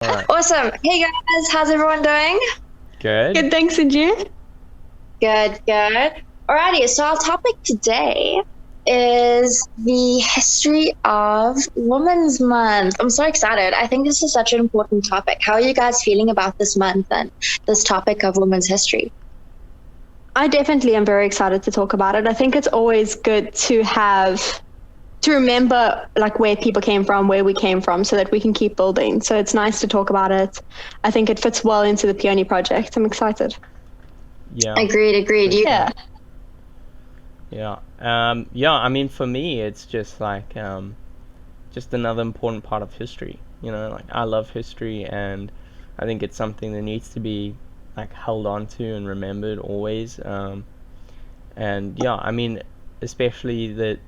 All right. Awesome. Hey guys, how's everyone doing? Good. Good, thanks, and you? Good, good. Alrighty, so our topic today is the history of Women's Month. I'm so excited. I think this is such an important topic. How are you guys feeling about this month and this topic of women's history? I definitely am very excited to talk about it. I think it's always good to remember like where people came from, where we came from, so that we can keep building. So it's nice to talk about it. I think it fits well into the Peony project. I'm excited. Yeah. Agreed. Yeah. Yeah. I mean, for me, it's just like just another important part of history. Like I love history, and I think it's something that needs to be like held on to and remembered always. And yeah, I mean, especially that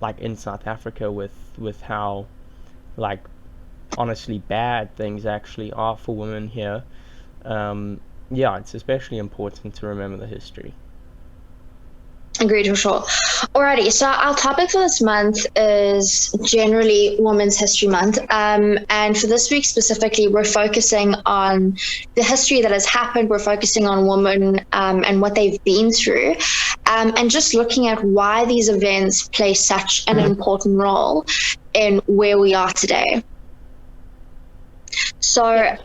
like in South Africa with how like honestly bad things actually are for women here. Yeah, it's especially important to remember the history. Agreed for sure. Alrighty, so our topic for this month is generally Women's History Month. And for this week specifically, we're focusing on the history that has happened. We're focusing on women and what they've been through, and just looking at why these events play such an important role in where we are today. So,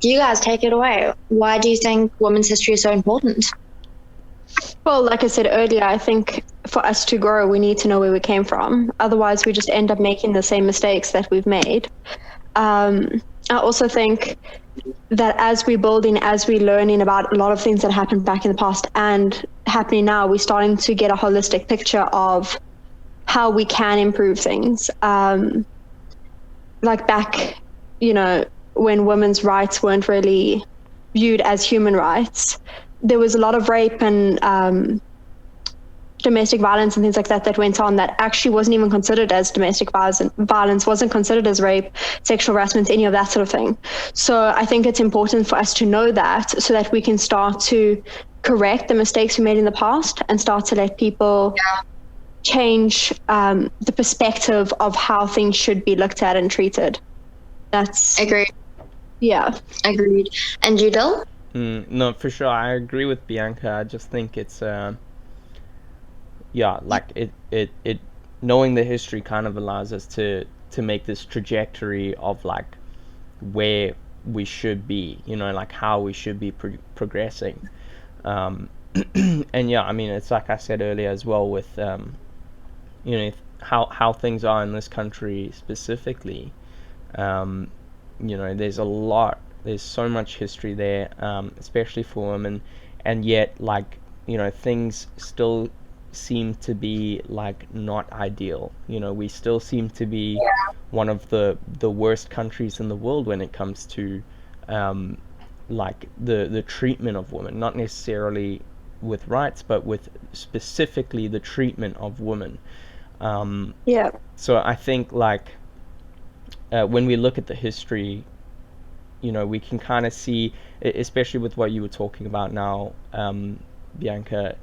you guys take it away. Why do you think women's history is so important? Well, like I said earlier, I think for us to grow, we need to know where we came from. Otherwise, we just end up making the same mistakes that we've made. I also think that as we're building, as we're learning about a lot of things that happened back in the past and happening now, we're starting to get a holistic picture of how we can improve things. Like back, when women's rights weren't really viewed as human rights, there was a lot of rape and domestic violence and things like that went on that actually wasn't even considered as domestic violence, wasn't considered as rape, sexual harassment, any of that sort of thing. So I think it's important for us to know that so that we can start to correct the mistakes we made in the past and start to let people change the perspective of how things should be looked at and treated. That's agreed. Yeah. Agreed. And you, Dill? No, for sure. I agree with Bianca. I just think it's like it knowing the history kind of allows us to make this trajectory of like where we should be, like how we should be progressing. And yeah, I mean, it's like I said earlier as well with how things are in this country specifically. There's so much history there, especially for women, and yet like things still seem to be like not ideal. We still seem to be one of the worst countries in the world when it comes to like the treatment of women, not necessarily with rights, but with specifically the treatment of women. So I think like when we look at the history, we can kind of see, especially with what you were talking about now, Bianca,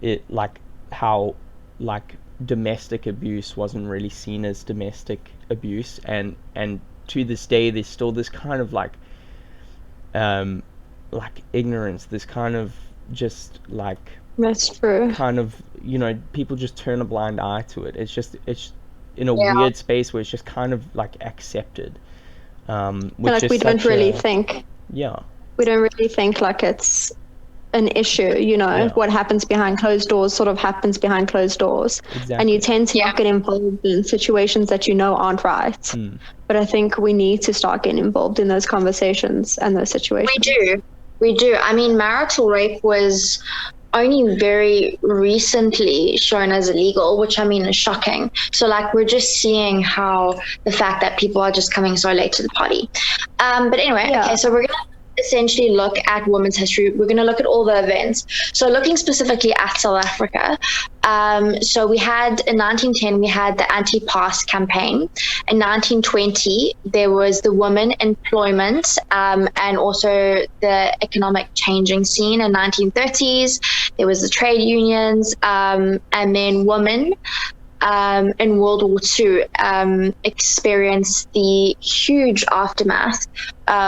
it like how like domestic abuse wasn't really seen as domestic abuse, and to this day there's still this kind of like ignorance, this kind of just like That's true. kind of people just turn a blind eye to it. It's in a weird space where it's just kind of like accepted. Like we don't really think. Yeah. We don't really think like it's an issue, what happens behind closed doors sort of happens behind closed doors. Exactly. And you tend to not get involved in situations that aren't right. But I think we need to start getting involved in those conversations and those situations. We do. I mean, marital rape was only very recently shown as illegal, which I mean is shocking. So like we're just seeing how the fact that people are just coming so late to the party. But anyway, okay, so we're gonna essentially look at women's history. We're going to look at all the events. So looking specifically at South Africa, so we had in 1910 we had the anti-pass campaign. In 1920 there was the women employment and also the economic changing scene. In 1930s there was the trade unions, and then women in World War II experienced the huge aftermath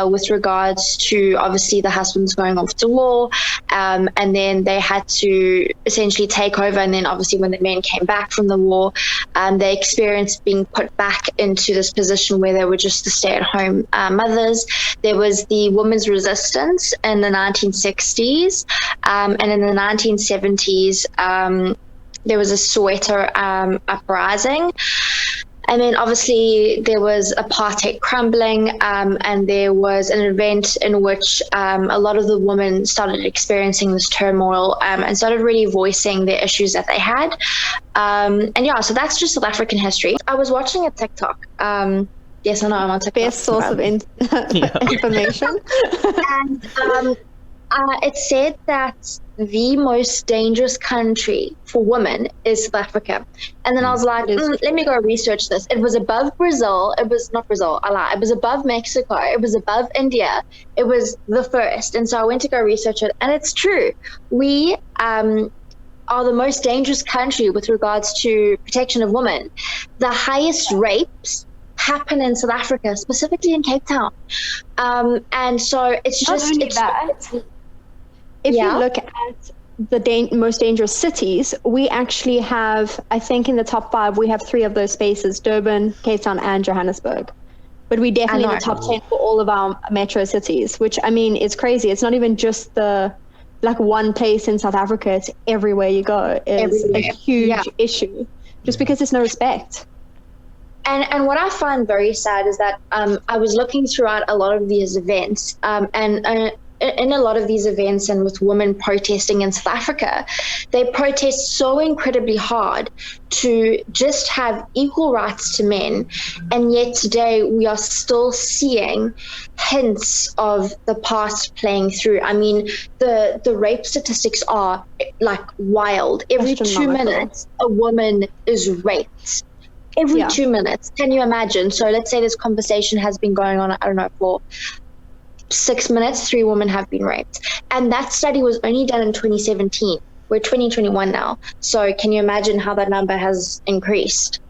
with regards to obviously the husbands going off to war, and then they had to essentially take over. And then obviously when the men came back from the war, they experienced being put back into this position where they were just the stay-at-home mothers. There was the women's resistance in the 1960s, and in the 1970s, there was a Soweto uprising. And then obviously there was apartheid crumbling, and there was an event in which a lot of the women started experiencing this turmoil and started really voicing the issues that they had. And yeah, so that's just South African history. I was watching a TikTok. Yes, I know I'm on TikTok. Best source of information. And it said that the most dangerous country for women is South Africa. And then I was like, let me go research this. It was above Brazil. It was not Brazil, I lie. It was above Mexico. It was above India. It was the first. And so I went to go research it. And it's true. We are the most dangerous country with regards to protection of women. The highest rapes happen in South Africa, specifically in Cape Town. And so it's just... If you look at the most dangerous cities, we actually have, I think in the top 5, we have 3 of those spaces: Durban, Cape Town, and Johannesburg. But we definitely in the top 10 for all of our metro cities, which, I mean, it's crazy. It's not even just one place in South Africa. It's everywhere you go. It's a huge issue, just because there's no respect. And what I find very sad is that I was looking throughout a lot of these events, and in a lot of these events and with women protesting in South Africa, they protest so incredibly hard to just have equal rights to men. And yet today we are still seeing hints of the past playing through. I mean, the rape statistics are like wild. Every 2 minutes, a woman is raped. Every 2 minutes. Can you imagine? So let's say this conversation has been going on, I don't know, for 6 minutes, 3 women have been raped. And that study was only done in 2017. We're 2021 now. So can you imagine how that number has increased?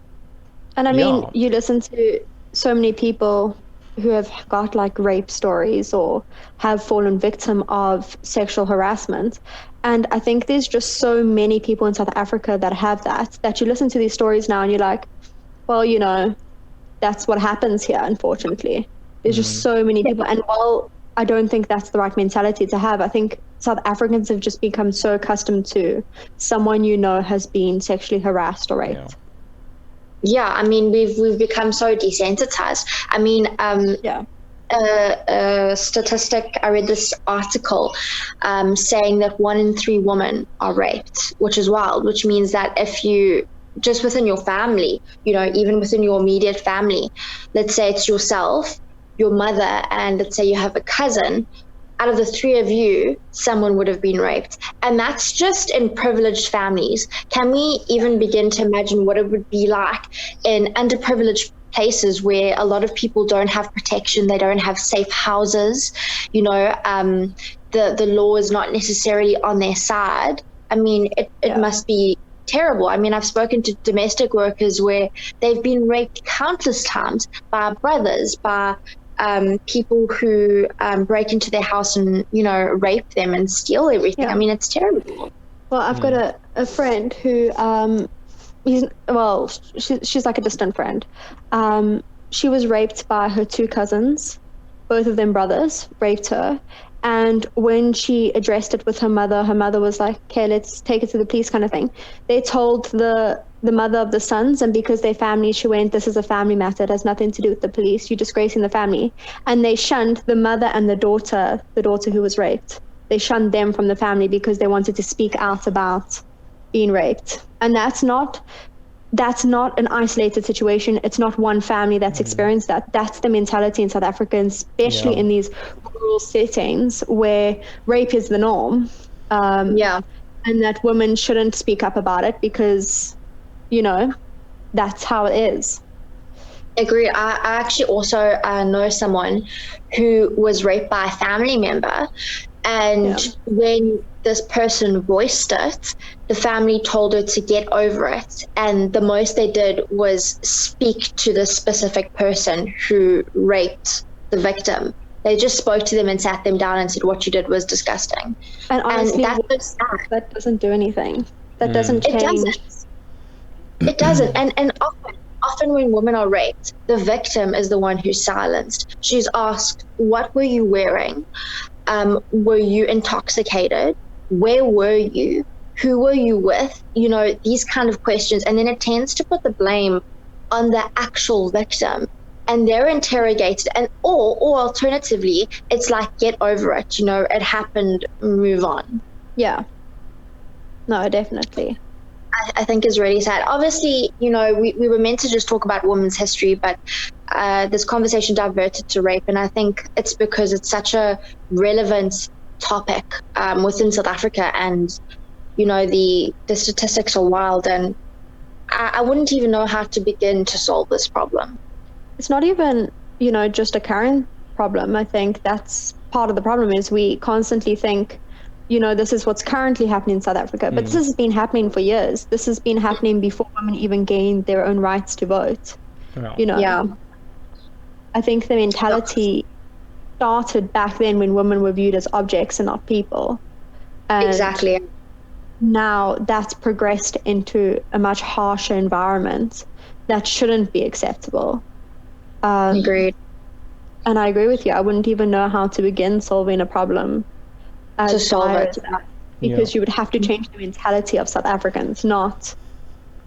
And I mean, you listen to so many people who have got like rape stories or have fallen victim of sexual harassment. And I think there's just so many people in South Africa that have that you listen to these stories now and you're like, well, you know, that's what happens here, unfortunately. There's just so many people. And while I don't think that's the right mentality to have, I think South Africans have just become so accustomed to someone you know has been sexually harassed or raped. Yeah, I mean, we've become so desensitized. I mean, a statistic, I read this article saying that 1 in 3 women are raped, which is wild, which means that if you just within your family, you know, even within your immediate family, let's say it's yourself, your mother, and let's say you have a cousin, out of the 3 of you, someone would have been raped. And that's just in privileged families. Can we even begin to imagine what it would be like in underprivileged places where a lot of people don't have protection, they don't have safe houses, you know, the law is not necessarily on their side? I mean, it must be terrible. I mean, I've spoken to domestic workers where they've been raped countless times by brothers, by people who break into their house and, you know, rape them and steal everything. I mean, it's terrible. Well, I've got a friend who, she's like a distant friend. She was raped by her 2 cousins, both of them brothers, raped her. And when she addressed it with her mother was like, okay, let's take it to the police kind of thing. They told the mother of the sons, and because they're family, she went, this is a family matter. It has nothing to do with the police. You're disgracing the family. And they shunned the mother and the daughter who was raped. They shunned them from the family because they wanted to speak out about being raped. And that's not an isolated situation. It's not one family that's experienced that. That's the mentality in South Africa, and especially in these rural settings where rape is the norm. And that women shouldn't speak up about it because, you know, that's how it is. Agreed. I actually also know someone who was raped by a family member. And Yeah. when this person voiced it, the family told her to get over it. And the most they did was speak to the specific person who raped the victim. They just spoke to them and sat them down and said, what you did was disgusting. And And honestly, that's so worse, sad. that doesn't do anything. That doesn't It change. doesn't. It doesn't. And often when women are raped, the victim is the one who's silenced. She's asked, what were you wearing? Were you intoxicated? Where were you? Who were you with? You know, these kind of questions. And then it tends to put the blame on the actual victim. And they're interrogated. And or alternatively, it's like, get over it. You know, it happened, move on. Yeah. No, definitely. I think is really sad. Obviously, you know, we were meant to just talk about women's history, but this conversation diverted to rape. And I think it's because it's such a relevant topic within South Africa. And, you know, the statistics are wild. And I wouldn't even know how to begin to solve this problem. It's not even, you know, just a current problem. I think that's part of the problem is we constantly think, you know, this is what's currently happening in South Africa, but this has been happening for years. This has been happening before women even gained their own rights to vote. Oh. You know, Yeah. I think the mentality started back then when women were viewed as objects and not people. And Exactly. now that's progressed into a much harsher environment that shouldn't be acceptable. Agreed. And I agree with you. I wouldn't even know how to begin solving a problem To solve dire it. as that, because you would have to change the mentality of South Africans. Not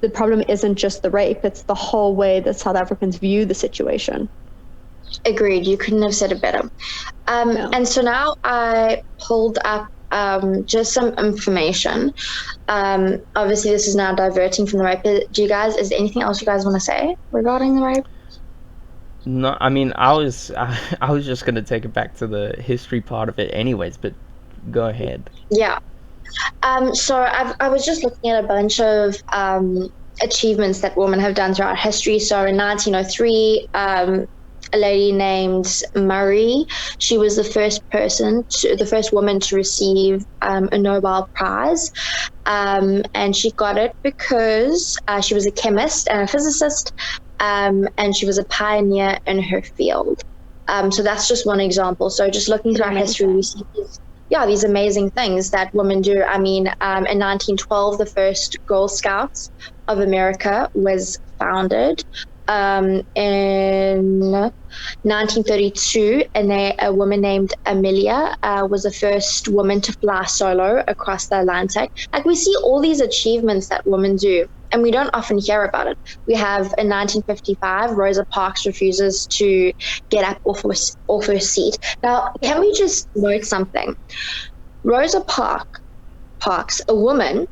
the problem isn't just the rape; it's the whole way that South Africans view the situation. Agreed. You couldn't have said it better. And so now I pulled up just some information. Obviously, this is now diverting from the rape. Do you guys? Is there anything else you guys want to say regarding the rape? No, I mean, I was just gonna take it back to the history part of it, anyways. But go ahead. Yeah. So I was just looking at a bunch of achievements that women have done throughout history. So in 1903, a lady named Marie, she was the first woman to receive a Nobel Prize. And she got it because she was a chemist and a physicist, and she was a pioneer in her field. So that's just one example. So just looking through our history, we see these amazing things that women do. I mean, in 1912, the first Girl Scouts of America was founded. In 1932, a woman named Amelia was the first woman to fly solo across the Atlantic. Like, we see all these achievements that women do, and we don't often hear about it. We have in 1955, Rosa Parks refuses to get up off her seat. Now, can we just note something? Rosa Parks, a woman,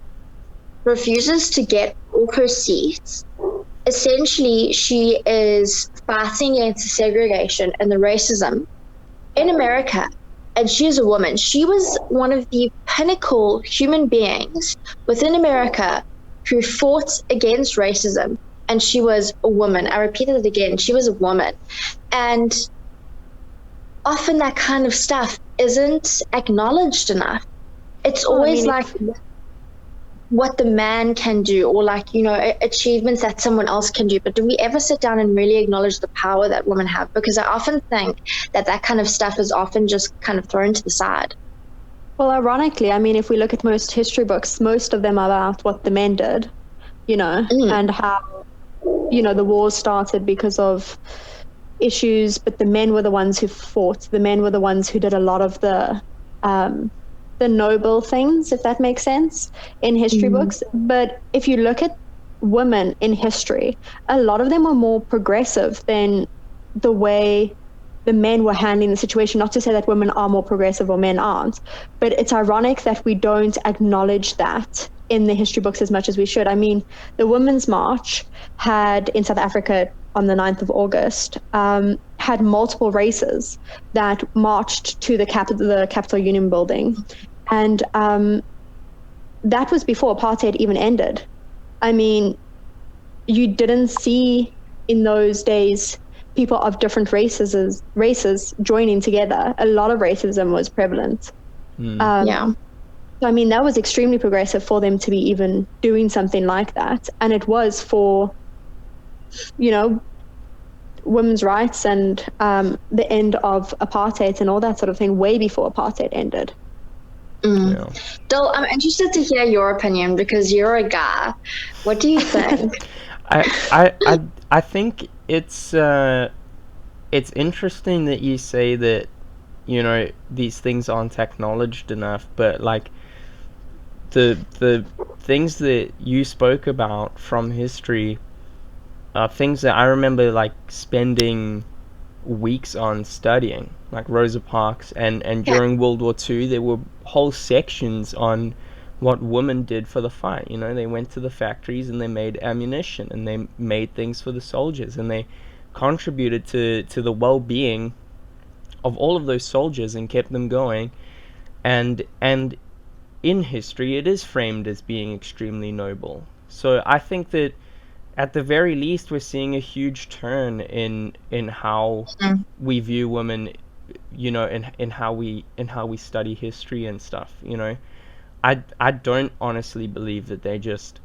refuses to get off her seat. Essentially, she is fighting against the segregation and the racism in America, and she is a woman. She was one of the pinnacle human beings within America who fought against racism, and she was a woman. I repeated it again, she was a woman. And often that kind of stuff isn't acknowledged enough. It's always what the man can do, or like, you know, achievements that someone else can do. But do we ever sit down and really acknowledge the power that women have? Because I often think that kind of stuff is often just kind of thrown to the side. Well, ironically, I mean, if we look at most history books, most of them are about what the men did, you know, and how, you know, the wars started because of issues, but the men were the ones who fought. The men were the ones who did a lot of the noble things, if that makes sense, in history books. But if you look at women in history, a lot of them were more progressive than the way the men were handling the situation. Not to say that women are more progressive or men aren't, but it's ironic that we don't acknowledge that in the history books as much as we should. I mean, the Women's March had in South Africa on the 9th of August, had multiple races that marched to the Capitol Union building. And that was before apartheid even ended. I mean, you didn't see in those days, people of different races joining together, a lot of racism was prevalent. Yeah. So, I mean, that was extremely progressive for them to be even doing something like that. And it was for, you know, women's rights and the end of apartheid and all that sort of thing way before apartheid ended. Yeah. Dil, I'm interested to hear your opinion because you're a guy. What do you think? I think it's interesting that you say that, you know, these things aren't acknowledged enough, but like the things that you spoke about from history are things that I remember like spending weeks on studying, like Rosa Parks, and Yeah. during World War II there were whole sections on what women did for the fight. You know, they went to the factories and they made ammunition and they made things for the soldiers and they contributed to the well-being of all of those soldiers and kept them going. And in history it is framed as being extremely noble. So I think that at the very least we're seeing a huge turn in how we view women, you know, in how we study history and stuff, you know. I don't honestly believe that they're just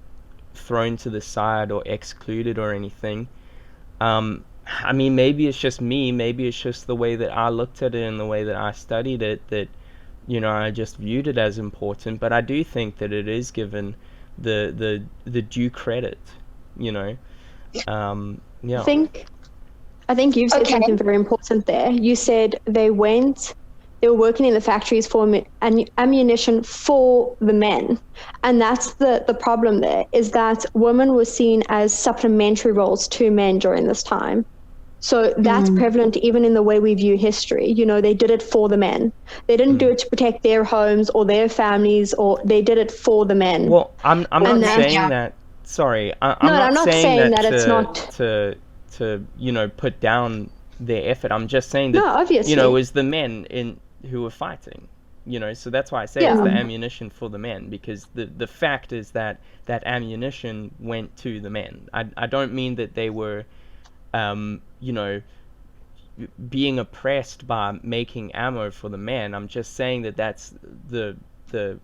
thrown to the side or excluded or anything. I mean, maybe it's just me, maybe it's just the way that I looked at it and the way that I studied it, that, you know, I just viewed it as important, but I do think that it is given the due credit, you know. Yeah. I think you've said something very important there. You said they were working in the factories for ammunition for the men. And that's the problem there, is that women were seen as supplementary roles to men during this time. So that's prevalent even in the way we view history. You know, they did it for the men. They didn't do it to protect their homes or their families, or they did it for the men. Well, I'm not saying that. Sorry, I'm not saying that it's not to you know, put down their effort. I'm just saying that, obviously, you know, it was the men who were fighting. You know, so that's why I say it's the ammunition for the men, because the fact is that that ammunition went to the men. I don't mean that they were, you know, being oppressed by making ammo for the men. I'm just saying that that's the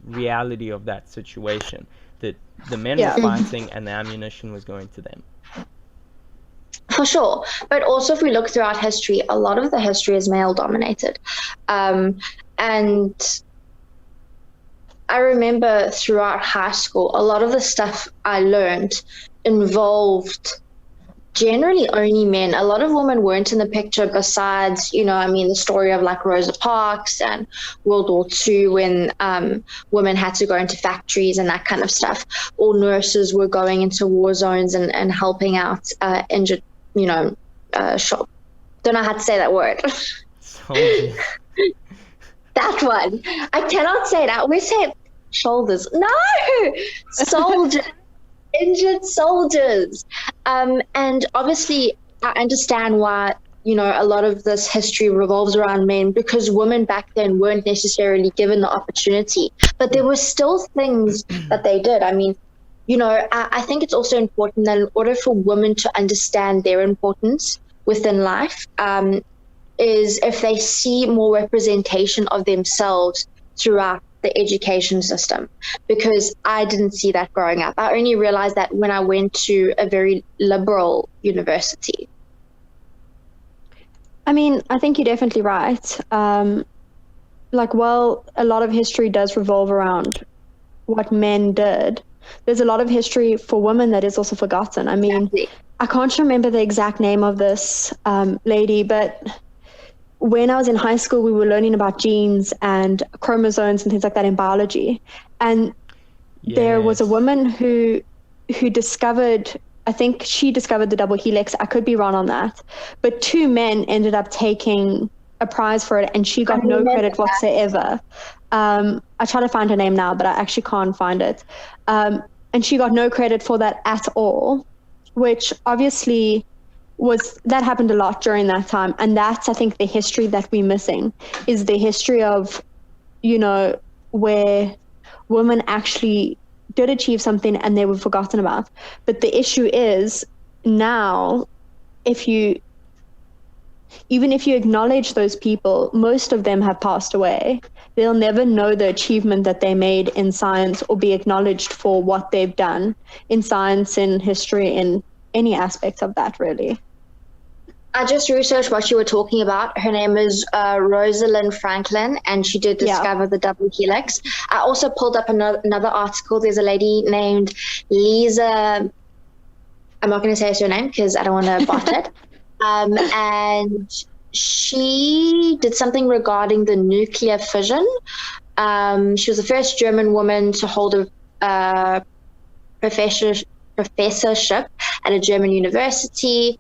reality of that situation, that the men were fighting and the ammunition was going to them. For sure. But also, if we look throughout history, a lot of the history is male dominated. And I remember throughout high school, a lot of the stuff I learned involved generally only men. A lot of women weren't in the picture besides, you know, I mean, the story of like Rosa Parks and World War II when women had to go into factories and that kind of stuff. All nurses were going into war zones and helping out injured, you know, don't know how to say that word. Soldiers. That one. I cannot say it. I always say shoulders. No! Soldiers. Injured soldiers. And obviously, I understand why, you know, a lot of this history revolves around men, because women back then weren't necessarily given the opportunity. But there were still things that they did. I mean, you know, I think it's also important that in order for women to understand their importance within life, is if they see more representation of themselves throughout the education system, because I didn't see that growing up. I only realized that when I went to a very liberal university. I mean, I think you're definitely right. Like, well, a lot of history does revolve around what men did. There's a lot of history for women that is also forgotten. I mean, exactly. I can't remember the exact name of this lady, but when I was in high school, we were learning about genes and chromosomes and things like that in biology. And there was a woman who discovered, I think she discovered the double helix. I could be wrong on that. But two men ended up taking a prize for it, and she got no credit whatsoever. I try to find her name now, but I actually can't find it. And she got no credit for that at all, which obviously that happened a lot during that time. And that's, I think, the history that we're missing, is the history of, you know, where women actually did achieve something and they were forgotten about. But the issue is now if you acknowledge those people, most of them have passed away. They'll never know the achievement that they made in science or be acknowledged for what they've done in science, in history, in any aspect of that, really. I just researched what you were talking about. Her name is Rosalind Franklin, and she did discover the double helix. I also pulled up another article. There's a lady named Lisa. I'm not going to say her name because I don't want to bot it. And she did something regarding the nuclear fission. She was the first German woman to hold a professorship at a German university.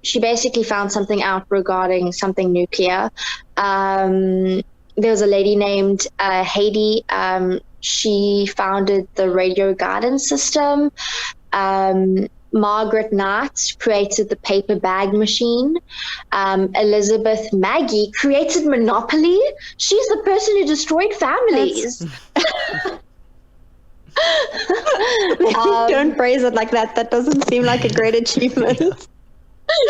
She basically found something out regarding something nuclear. There was a lady named Haiti. She founded the radio guidance system. Margaret Knight created the paper bag machine. Elizabeth Maggie created Monopoly. She's the person who destroyed families. Don't phrase it like that. That doesn't seem like a great achievement.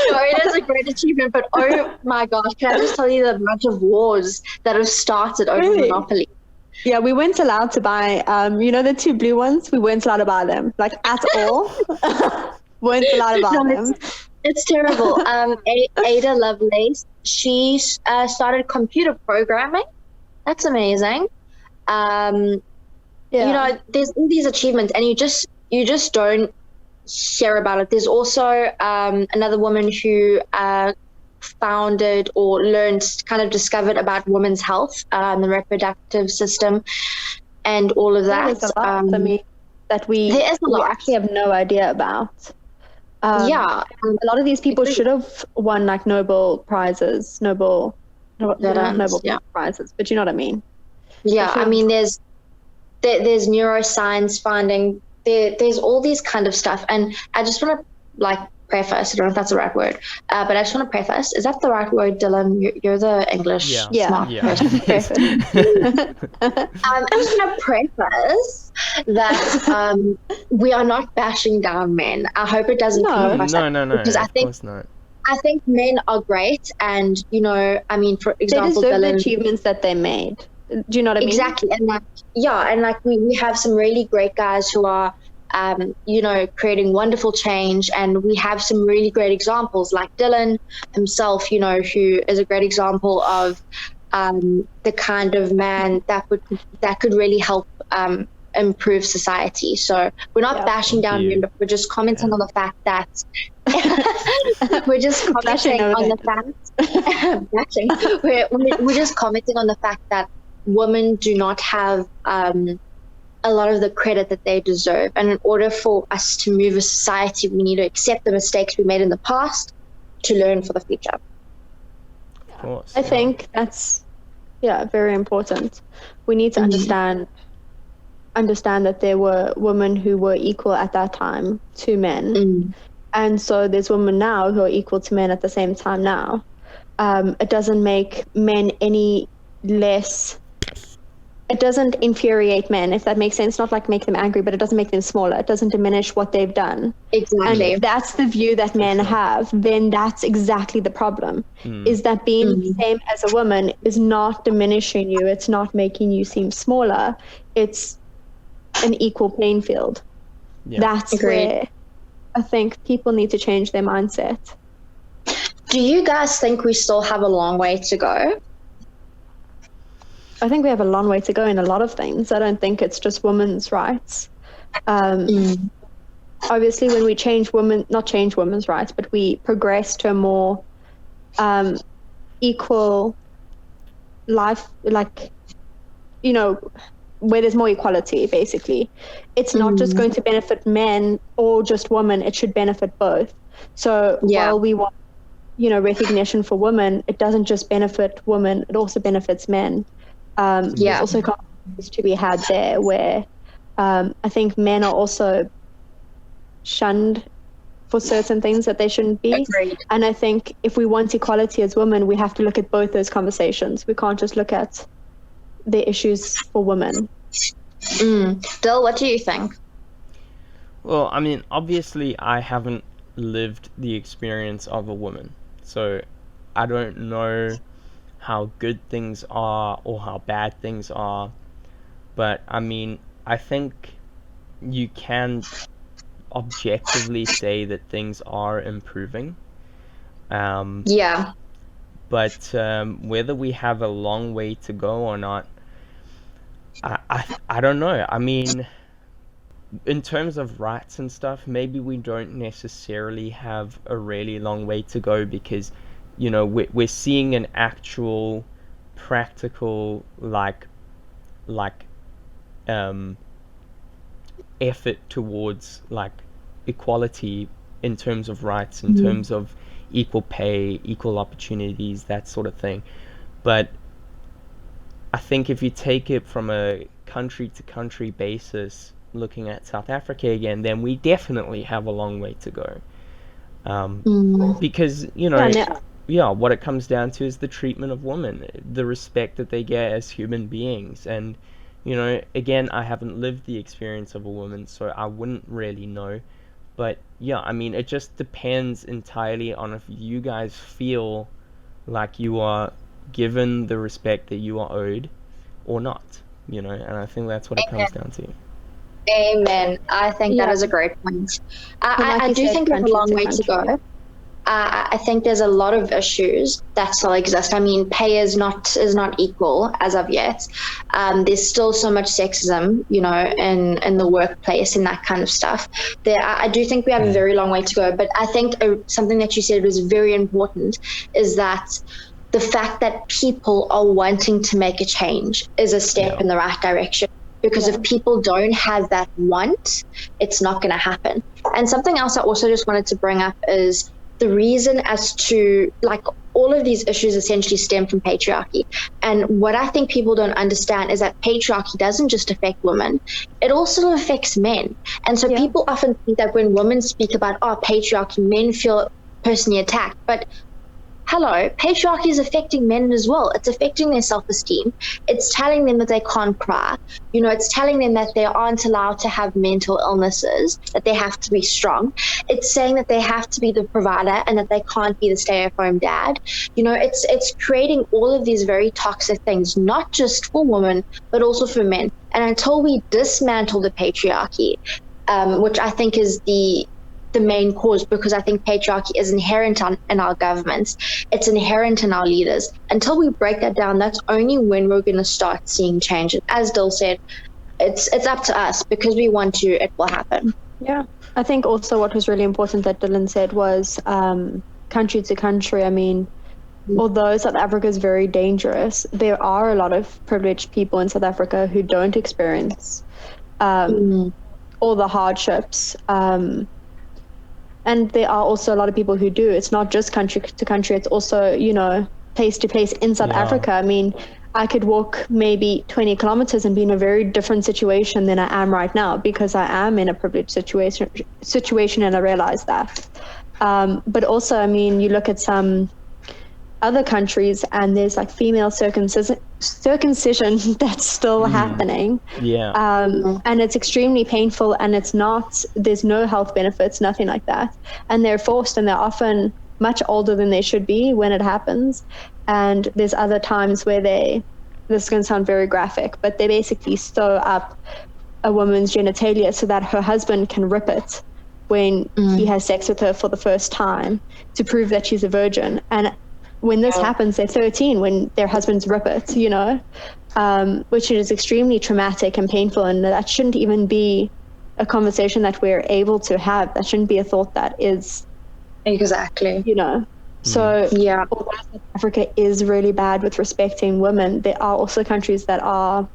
No, it is a great achievement, but oh my gosh, can I just tell you the amount of wars that have started over Monopoly? Yeah, we weren't allowed to buy, the 2 blue ones? We weren't allowed to buy them, like, at all. Weren't allowed to buy them. It's terrible. Ada Lovelace, she started computer programming. That's amazing. There's all these achievements, and you just don't hear about it. There's also another woman who founded or discovered about women's health, the reproductive system, and all of that. There's a lot to me that we actually have no idea about. A lot of these people should have won like Nobel prizes, Nobel prizes, but you know what I mean. Yeah, I mean, there's neuroscience finding. There's all these kind of stuff, and I just want to preface. I don't know if that's the right word, but I just want to preface. Is that the right word, Dylan? You're the English smart person. I just want to preface that we are not bashing down men. I hope it doesn't come across no. Because I think men are great, and for example, they deserve Dylan, the achievements that they made. Do you know what I mean? Exactly, and we have some really great guys who are, creating wonderful change, and we have some really great examples like Dylan himself, who is a great example of the kind of man that could really help improve society. So we're not bashing down men, but we're just commenting on the fact that we're just commenting on the fact we're just commenting on the fact that women do not have a lot of the credit that they deserve. And in order for us to move a society, we need to accept the mistakes we made in the past to learn for the future. Of course. I think that's, very important. We need to understand that there were women who were equal at that time to men. And so there's women now who are equal to men at the same time now. It doesn't make men any less. It doesn't infuriate men, if that makes sense. Not like make them angry, but it doesn't make them smaller. It doesn't diminish what they've done. Exactly. And if that's the view that men have, then that's exactly the problem. Is that being the same as a woman is not diminishing you. It's not making you seem smaller. It's an equal playing field. Yeah. That's where I think people need to change their mindset. Do you guys think we still have a long way to go? I think we have a long way to go in a lot of things. I don't think it's just women's rights. Obviously, when we not change women's rights, but we progress to a more equal life, where there's more equality, basically. It's not just going to benefit men or just women. It should benefit both. So while we want, recognition for women, it doesn't just benefit women, it also benefits men. There's also conversations to be had there where I think men are also shunned for certain things that they shouldn't be. Agreed. And I think if we want equality as women, we have to look at both those conversations. We can't just look at the issues for women. Dill, what do you think? Well, I mean, obviously I haven't lived the experience of a woman. So I don't know how good things are or how bad things are, but I mean, I think you can objectively say that things are improving. Yeah. But whether we have a long way to go or not, I don't know. I mean, in terms of rights and stuff, maybe we don't necessarily have a really long way to go because, we're seeing an actual practical like um effort towards like equality in terms of rights, in terms of equal pay, equal opportunities, that sort of thing. But I think if you take it from a country to country basis, looking at South Africa again, then we definitely have a long way to go. Because, what it comes down to is the treatment of women, the respect that they get as human beings. And, again, I haven't lived the experience of a woman, so I wouldn't really know. But yeah, I mean, it just depends entirely on if you guys feel like you are given the respect that you are owed or not, and I think that's what it comes down to. Amen. I think that Yeah. is a great point. And like I you do said, think we have a country long to way to country. go. I think there's a lot of issues that still exist. I mean, pay is not equal as of yet. There's still so much sexism, in the workplace and that kind of stuff. I do think we have a very long way to go. But I think something that you said was very important is that the fact that people are wanting to make a change is a step Yeah. in the right direction. Because if people don't have that want, it's not going to happen. And something else I also just wanted to bring up is the reason as to like all of these issues essentially stem from patriarchy. And what I think people don't understand is that patriarchy doesn't just affect women, it also affects men. And so people often think that when women speak about patriarchy, men feel personally attacked. But hello, patriarchy is affecting men as well. It's affecting their self-esteem. It's telling them that they can't cry. It's telling them that they aren't allowed to have mental illnesses, that they have to be strong. It's saying that they have to be the provider and that they can't be the stay-at-home dad. It's creating all of these very toxic things, not just for women, but also for men. And until we dismantle the patriarchy, which I think is the main cause, because I think patriarchy is inherent in our governments. It's inherent in our leaders. Until we break that down, that's only when we're going to start seeing change. And as Dill said, it's up to us. Because we want to, it will happen. Yeah. I think also what was really important that Dylan said was country to country. I mean, although South Africa is very dangerous, there are a lot of privileged people in South Africa who don't experience all the hardships. And there are also a lot of people who do. It's not just country to country. It's also, place to place in South Africa. I mean, I could walk maybe 20 kilometers and be in a very different situation than I am right now because I am in a privileged situation and I realize that. But also, I mean, you look at some other countries and there's like female circumcision that's still happening. And it's extremely painful and there's no health benefits, nothing like that. And they're forced and they're often much older than they should be when it happens. And there's other times where this is going to sound very graphic, but they basically sew up a woman's genitalia so that her husband can rip it when he has sex with her for the first time to prove that she's a virgin. And when this happens, they're 13 when their husbands rip it, which is extremely traumatic and painful. And that shouldn't even be a conversation that we're able to have. That shouldn't be a thought that is. Exactly. So although South Africa is really bad with respecting women, there are also countries that are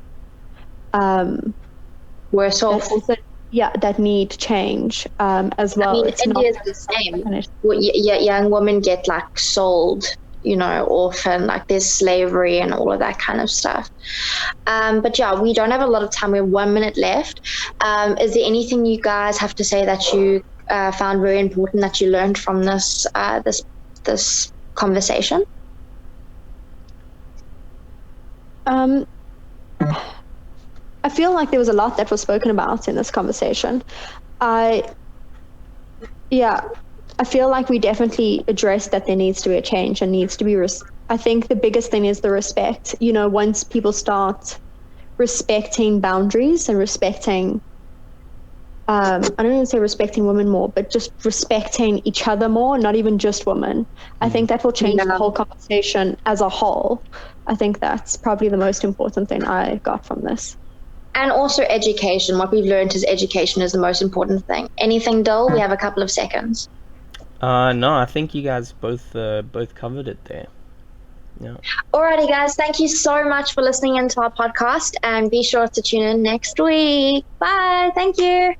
worse off. That need change as well. I mean, India is the same. Young women get like sold, orphan, like there's slavery and all of that kind of stuff. But yeah, we don't have a lot of time. We have 1 minute left. Is there anything you guys have to say that you found very important that you learned from this conversation? I feel like there was a lot that was spoken about in this conversation. I feel like we definitely addressed that there needs to be a change and needs to be. I think the biggest thing is the respect. You know, once people start respecting boundaries and respecting, I don't even say respecting women more, but just respecting each other more, not even just women. I think that will change the whole conversation as a whole. I think that's probably the most important thing I got from this. And also education. What we've learned is education is the most important thing. Anything, Dole? We have a couple of seconds. No, I think you guys both covered it there. Yeah. Alrighty, guys. Thank you so much for listening into our podcast, and be sure to tune in next week. Bye. Thank you.